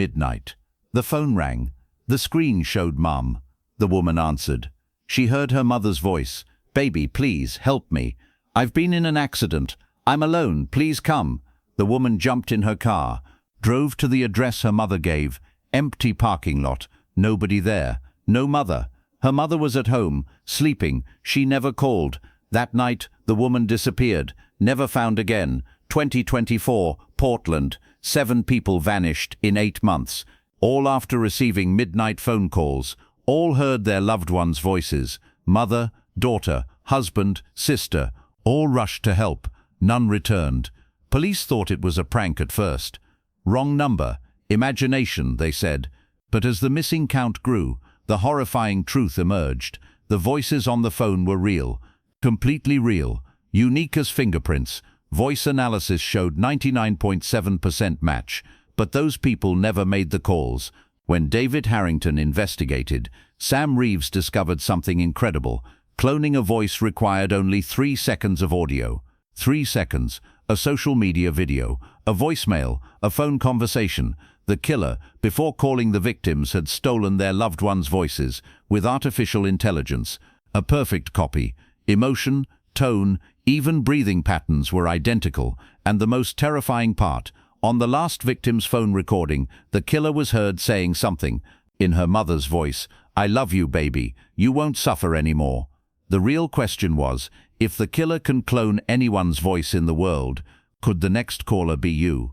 Midnight. The phone rang. The screen showed Mum. The woman answered. She heard her mother's voice. "Baby, please, help me. I've been in an accident. I'm alone, please come." The woman jumped in her car, drove to the address her mother gave. Empty parking lot. Nobody there. No mother. Her mother was at home, sleeping. She never called. That night, the woman disappeared. Never found again. 2024, Portland. 7 people vanished in 8 months. All after receiving midnight phone calls. All heard their loved ones' voices. Mother, daughter, husband, sister. All rushed to help. None returned. Police thought it was a prank at first. Wrong number. Imagination, they said. But as the missing count grew, the horrifying truth emerged. The voices on the phone were real. Completely real. Unique as fingerprints. Voice analysis showed 99.7% match. But those people never made the calls. When David Harrington investigated, Sam Reeves discovered something incredible. Cloning a voice required only 3 seconds of audio. 3 seconds. A social media video. A voicemail. A phone conversation. The killer, before calling the victims, had stolen their loved ones' voices with artificial intelligence. A perfect copy. Emotion, tone, even breathing patterns were identical. And the most terrifying part, on the last victim's phone recording, the killer was heard saying something, in her mother's voice, "I love you, baby. You won't suffer anymore." The real question was, if the killer can clone anyone's voice in the world, could the next caller be you?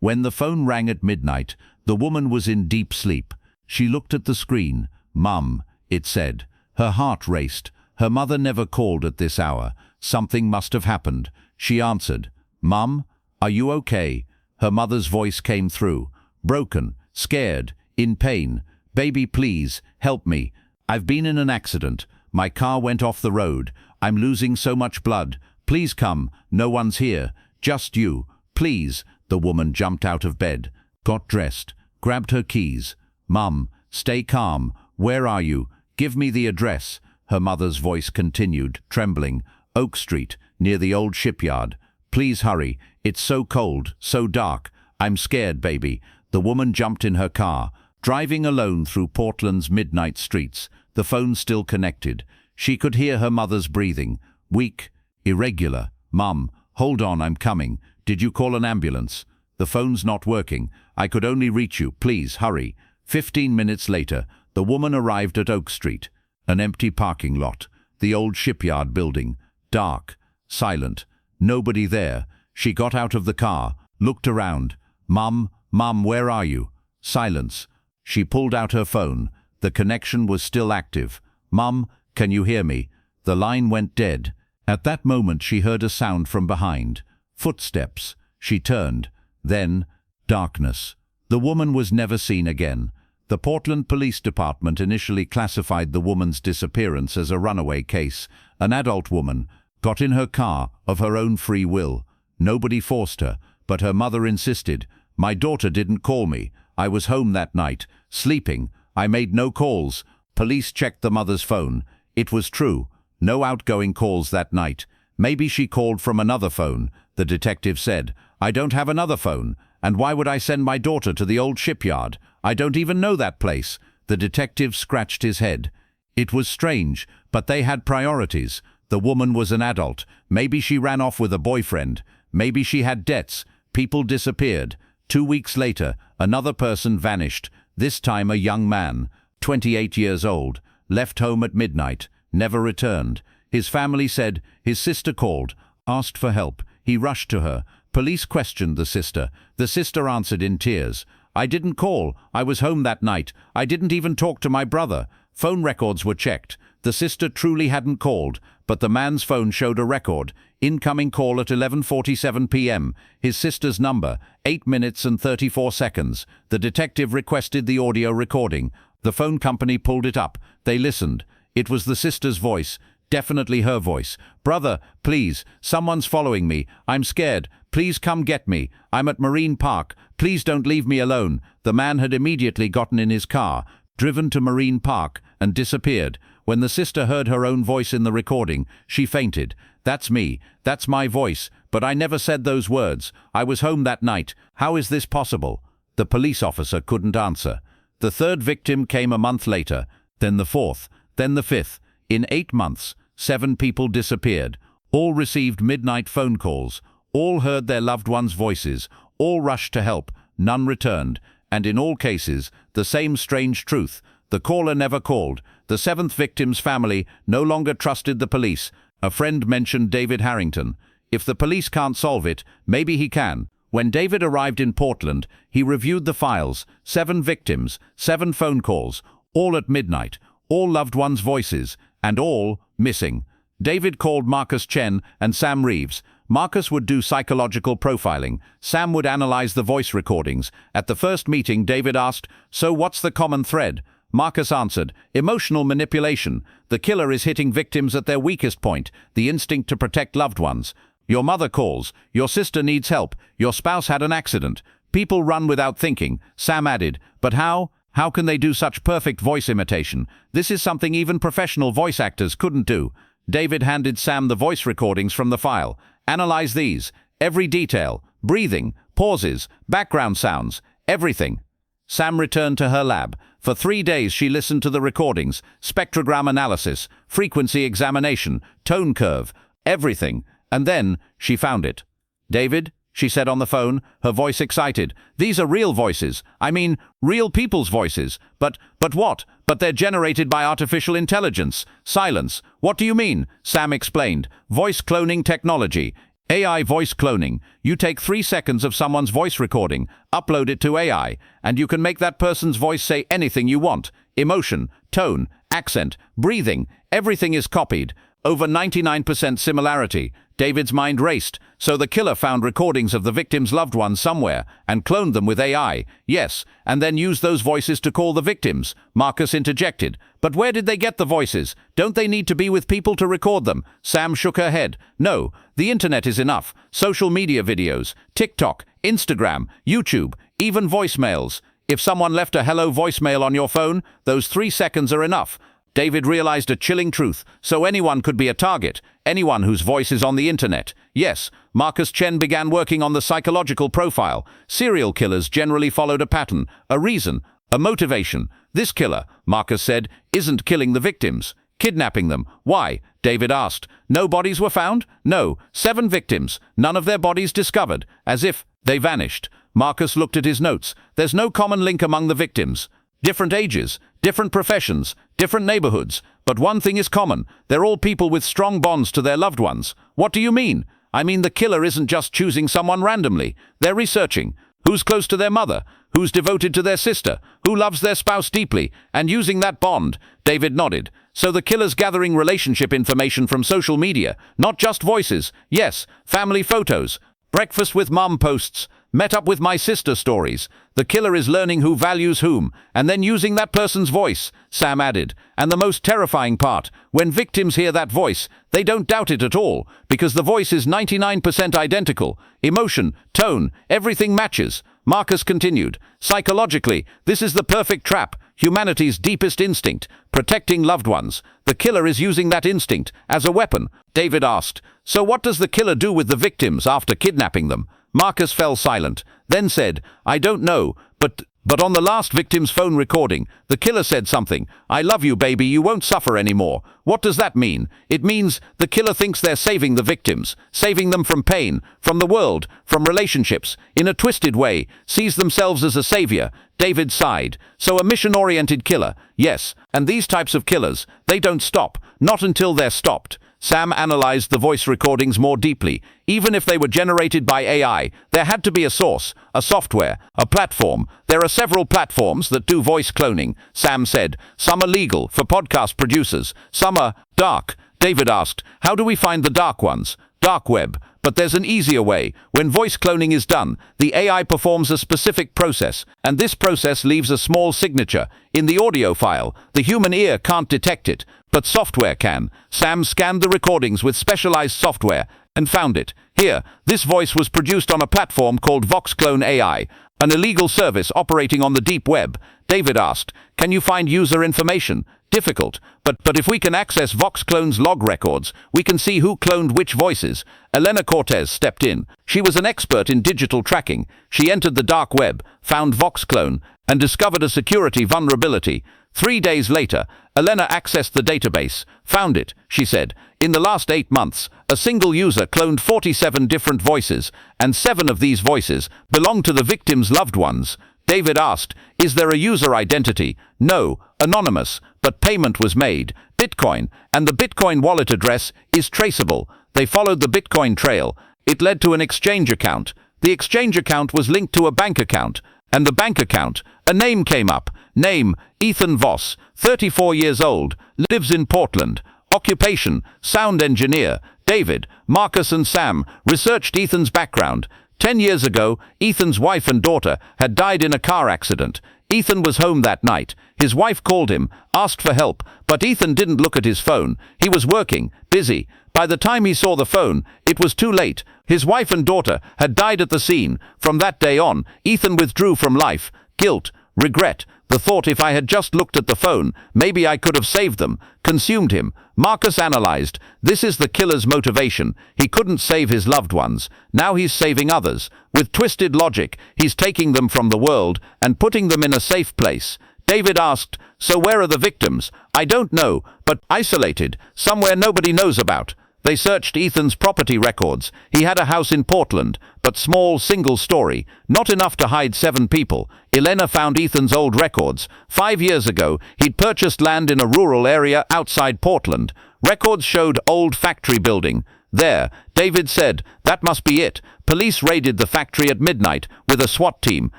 When the phone rang at midnight, the woman was in deep sleep. She looked at the screen. "Mum," it said. Her heart raced. Her mother never called at this hour. Something must have happened. She answered. "Mum, are you okay?" Her mother's voice came through. Broken, scared, in pain. "Baby, please, help me. I've been in an accident. My car went off the road. I'm losing so much blood. Please come. No one's here. Just you. Please." The woman jumped out of bed, got dressed, grabbed her keys. "Mum, stay calm. Where are you? Give me the address." Her mother's voice continued, trembling. "Oak Street, near the old shipyard. Please hurry. It's so cold, so dark. I'm scared, baby." The woman jumped in her car, driving alone through Portland's midnight streets, the phone still connected. She could hear her mother's breathing, weak, irregular. "Mum, hold on, I'm coming. Did you call an ambulance?" "The phone's not working. I could only reach you. Please, hurry." 15 minutes later, the woman arrived at Oak Street, an empty parking lot, the old shipyard building, dark, silent, nobody there. She got out of the car, looked around. "Mum, Mum, where are you?" Silence. She pulled out her phone. The connection was still active. "Mum, can you hear me?" The line went dead. At that moment she heard a sound from behind. Footsteps. She turned. Then, darkness. The woman was never seen again. The Portland Police Department initially classified the woman's disappearance as a runaway case. An adult woman got in her car of her own free will. Nobody forced her, but her mother insisted. "My daughter didn't call me. I was home that night, sleeping. I made no calls." Police checked the mother's phone. It was true. No outgoing calls that night. "Maybe she called from another phone," the detective said. "I don't have another phone. And why would I send my daughter to the old shipyard? I don't even know that place." The detective scratched his head. It was strange, but they had priorities. The woman was an adult. Maybe she ran off with a boyfriend. Maybe she had debts. People disappeared. 2 weeks later, another person vanished, this time a young man, 28 years old, left home at midnight, never returned. His family said his sister called, asked for help. He rushed to her. Police questioned the sister. The sister answered in tears. "I didn't call. I was home that night. I didn't even talk to my brother." Phone records were checked. The sister truly hadn't called, but the man's phone showed a record. Incoming call at 11:47 p.m. His sister's number, 8 minutes and 34 seconds. The detective requested the audio recording. The phone company pulled it up. They listened. It was the sister's voice. Definitely her voice. "Brother, please, someone's following me. I'm scared. Please come get me. I'm at Marine Park. Please don't leave me alone." The man had immediately gotten in his car, driven to Marine Park, and disappeared. When the sister heard her own voice in the recording, she fainted. "That's me. That's my voice. But I never said those words. I was home that night. How is this possible?" The police officer couldn't answer. The third victim came a month later, then the fourth, then the fifth. In 8 months, 7 people disappeared. All received midnight phone calls. All heard their loved ones' voices. All rushed to help. None returned. And in all cases, the same strange truth. The caller never called. The 7th victim's family no longer trusted the police. A friend mentioned David Harrington. If the police can't solve it, maybe he can. When David arrived in Portland, he reviewed the files. 7 victims, 7 phone calls, all at midnight, all loved ones' voices, and all missing. David called Marcus Chen and Sam Reeves. Marcus would do psychological profiling. Sam would analyze the voice recordings. At the first meeting, David asked, "So what's the common thread?" Marcus answered, "Emotional manipulation. The killer is hitting victims at their weakest point, the instinct to protect loved ones. Your mother calls. Your sister needs help. Your spouse had an accident. People run without thinking." Sam added, "But how? How can they do such perfect voice imitation? This is something even professional voice actors couldn't do." David handed Sam the voice recordings from the file. "Analyze these. Every detail. Breathing, pauses, background sounds, everything." Sam returned to her lab. For 3 days she listened to the recordings, spectrogram analysis, frequency examination, tone curve, everything. And then she found it. "David," she said on the phone, her voice excited, "these are real voices. I mean, real people's voices. But what? But they're generated by artificial intelligence." "Silence. What do you mean?" Sam explained. "Voice cloning technology. AI voice cloning. You take 3 seconds of someone's voice recording, upload it to AI, and you can make that person's voice say anything you want. Emotion, tone, accent, breathing, everything is copied. Over 99% similarity." David's mind raced. So the killer found recordings of the victim's loved ones somewhere and cloned them with AI. "Yes, and then used those voices to call the victims," Marcus interjected. "But where did they get the voices? Don't they need to be with people to record them?" Sam shook her head. "No, the internet is enough. Social media videos, TikTok, Instagram, YouTube, even voicemails. If someone left a hello voicemail on your phone, those 3 seconds are enough." David realized a chilling truth. So anyone could be a target. Anyone whose voice is on the internet. Yes, Marcus Chen began working on the psychological profile. Serial killers generally followed a pattern, a reason, a motivation. This killer, Marcus said, isn't killing the victims. Kidnapping them. Why? David asked. No bodies were found? No. 7 victims. None of their bodies discovered. As if they vanished. Marcus looked at his notes. There's no common link among the victims. Different ages, different professions, different neighborhoods. But one thing is common. They're all people with strong bonds to their loved ones. What do you mean? I mean the killer isn't just choosing someone randomly. They're researching. Who's close to their mother? Who's devoted to their sister? Who loves their spouse deeply? And using that bond. David nodded. So the killer's gathering relationship information from social media. Not just voices. Yes, family photos. Breakfast with mom posts. Met up with my sister stories. The killer is learning who values whom, and then using that person's voice, Sam added. And the most terrifying part, when victims hear that voice, they don't doubt it at all, because the voice is 99% identical. Emotion, tone, everything matches. Marcus continued. Psychologically, this is the perfect trap. Humanity's deepest instinct, protecting loved ones. The killer is using that instinct as a weapon. David asked, so what does the killer do with the victims after kidnapping them? Marcus fell silent, then said, I don't know, but on the last victim's phone recording, the killer said something. I love you, baby, you won't suffer anymore. What does that mean? It means the killer thinks they're saving the victims, saving them from pain, from the world, from relationships, in a twisted way, sees themselves as a savior. David sighed. So a mission-oriented killer, yes, and these types of killers, they don't stop, not until they're stopped. Sam analyzed the voice recordings more deeply. Even if they were generated by AI, there had to be a source, a software, a platform. There are several platforms that do voice cloning, Sam said. Some are legal for podcast producers. Some are dark. David asked, how do we find the dark ones? Dark web. But there's an easier way. When voice cloning is done, the AI performs a specific process, and this process leaves a small signature. In the audio file, the human ear can't detect it, but software can. Sam scanned the recordings with specialized software, and found it. Here, this voice was produced on a platform called VoxClone AI, an illegal service operating on the deep web. David asked, "Can you find user information?" Difficult, but if we can access VoxClone's log records, we can see who cloned which voices. Elena Cortez stepped in. She was an expert in digital tracking. She entered the dark web, found VoxClone, and discovered a security vulnerability. 3 days later, Elena accessed the database. Found it, she said. In the last 8 months, a single user cloned 47 different voices, and 7 of these voices belonged to the victim's loved ones. David asked, "Is there a user identity?" "No, anonymous, but payment was made. Bitcoin, and the Bitcoin wallet address is traceable." They followed the Bitcoin trail. It led to an exchange account. The exchange account was linked to a bank account, and the bank account, a name came up. Name, Ethan Voss, 34 years old, lives in Portland. Occupation, sound engineer. David, Marcus and Sam researched Ethan's background. 10 years ago, Ethan's wife and daughter had died in a car accident. Ethan was home that night. His wife called him, asked for help, but Ethan didn't look at his phone. He was working, busy. By the time he saw the phone, it was too late. His wife and daughter had died at the scene. From that day on, Ethan withdrew from life. Guilt, regret, the thought, if I had just looked at the phone, maybe I could have saved them, consumed him. Marcus analyzed. This is the killer's motivation. He couldn't save his loved ones. Now he's saving others. With twisted logic, he's taking them from the world and putting them in a safe place. David asked, "So where are the victims?" "I don't know, but isolated, somewhere nobody knows about." They searched Ethan's property records. He had a house in Portland, but small, single story, not enough to hide 7 people. Elena found Ethan's old records. 5 years ago, he'd purchased land in a rural area outside Portland. Records showed old factory building. There, David said, that must be it. Police raided the factory at midnight with a SWAT team.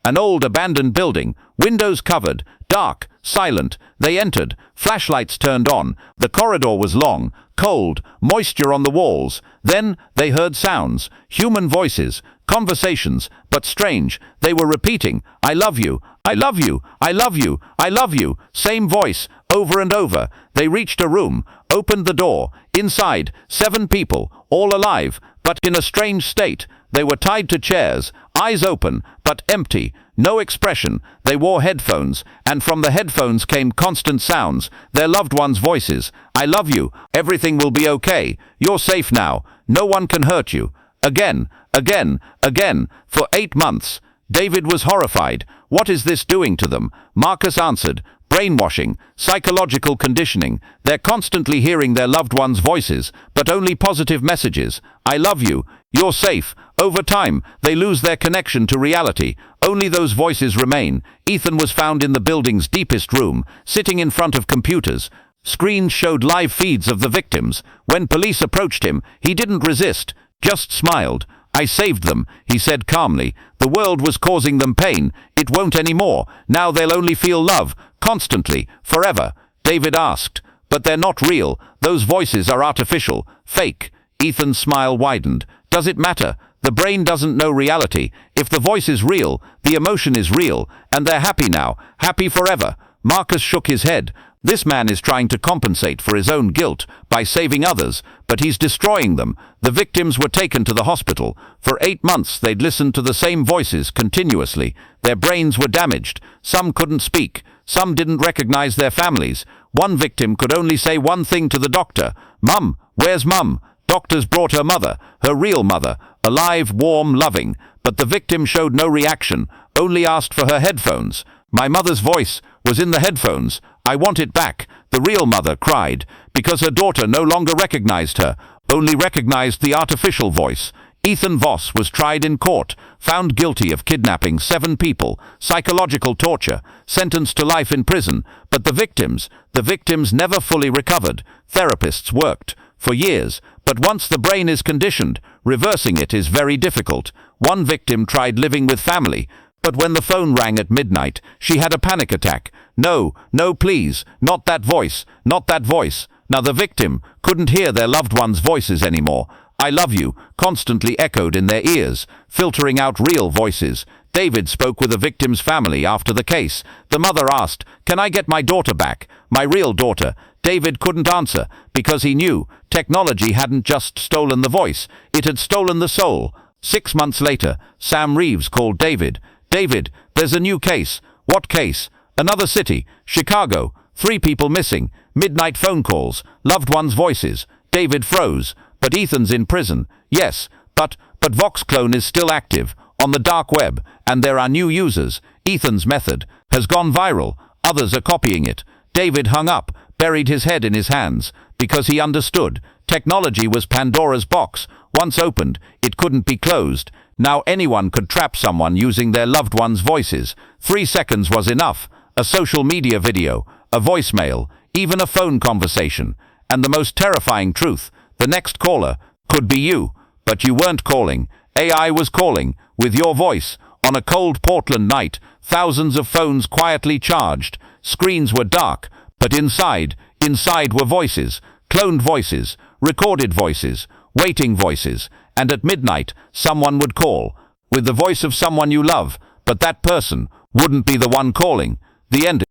An old abandoned building, windows covered, dark, silent. They entered, flashlights turned on. The corridor was long, cold, moisture on the walls. Then they heard sounds, human voices, conversations, but strange. They were repeating, "I love you, I love you, I love you, I love you." Same voice, over and over. They reached a room, opened the door. Inside, 7 people, all alive, but in a strange state. They were tied to chairs, eyes open, but empty, no expression. They wore headphones, and from the headphones came constant sounds, their loved ones' voices. "I love you, everything will be okay, you're safe now, no one can hurt you." Again, again, again, for 8 months. David was horrified. What is this doing to them? Marcus answered, brainwashing, psychological conditioning. They're constantly hearing their loved ones' voices, but only positive messages. "I love you, you're safe." Over time, they lose their connection to reality. Only those voices remain. Ethan was found in the building's deepest room, sitting in front of computers. Screens showed live feeds of the victims. When police approached him, he didn't resist, just smiled. "I saved them," he said calmly. "The world was causing them pain. It won't anymore. Now they'll only feel love, constantly, forever." David asked, "But they're not real. Those voices are artificial, fake." Ethan's smile widened. "Does it matter? The brain doesn't know reality. If the voice is real, the emotion is real, and they're happy now, happy forever." Marcus shook his head. This man is trying to compensate for his own guilt by saving others, but he's destroying them. The victims were taken to the hospital. For 8 months they'd listened to the same voices continuously. Their brains were damaged. Some couldn't speak. Some didn't recognize their families. One victim could only say one thing to the doctor: "Mum, where's Mum?" Doctors brought her mother, her real mother, alive, warm, loving, but the victim showed no reaction, only asked for her headphones. "My mother's voice was in the headphones. I want it back." The real mother cried, because her daughter no longer recognized her, only recognized the artificial voice. Ethan Voss was tried in court, found guilty of kidnapping 7 people, psychological torture, sentenced to life in prison. But the victims never fully recovered. Therapists worked for years, but once the brain is conditioned, reversing it is very difficult. One victim tried living with family, but when the phone rang at midnight, she had a panic attack. "No, no, please, not that voice, not that voice." Now the victim couldn't hear their loved ones' voices anymore. "I love you" constantly echoed in their ears, filtering out real voices. David spoke with the victim's family after the case. The mother asked, "Can I get my daughter back? My real daughter?" David couldn't answer because he knew technology hadn't just stolen the voice, it had stolen the soul. 6 months later, Sam Reeves called David. "David, there's a new case." "What case?" "Another city, Chicago. 3 people missing. Midnight phone calls. Loved ones' voices." David froze. "But Ethan's in prison." "Yes, but VoxClone is still active on the dark web, and there are new users. Ethan's method has gone viral. Others are copying it." David hung up, buried his head in his hands, because he understood. Technology was Pandora's box. Once opened, it couldn't be closed. Now anyone could trap someone using their loved one's voices. 3 seconds was enough. A social media video, a voicemail, even a phone conversation. And the most terrifying truth, the next caller could be you. But you weren't calling. AI was calling, with your voice. On a cold Portland night, thousands of phones quietly charged. Screens were dark, but inside were voices. Cloned voices, recorded voices, waiting voices. And at midnight, someone would call, with the voice of someone you love, but that person wouldn't be the one calling. The end.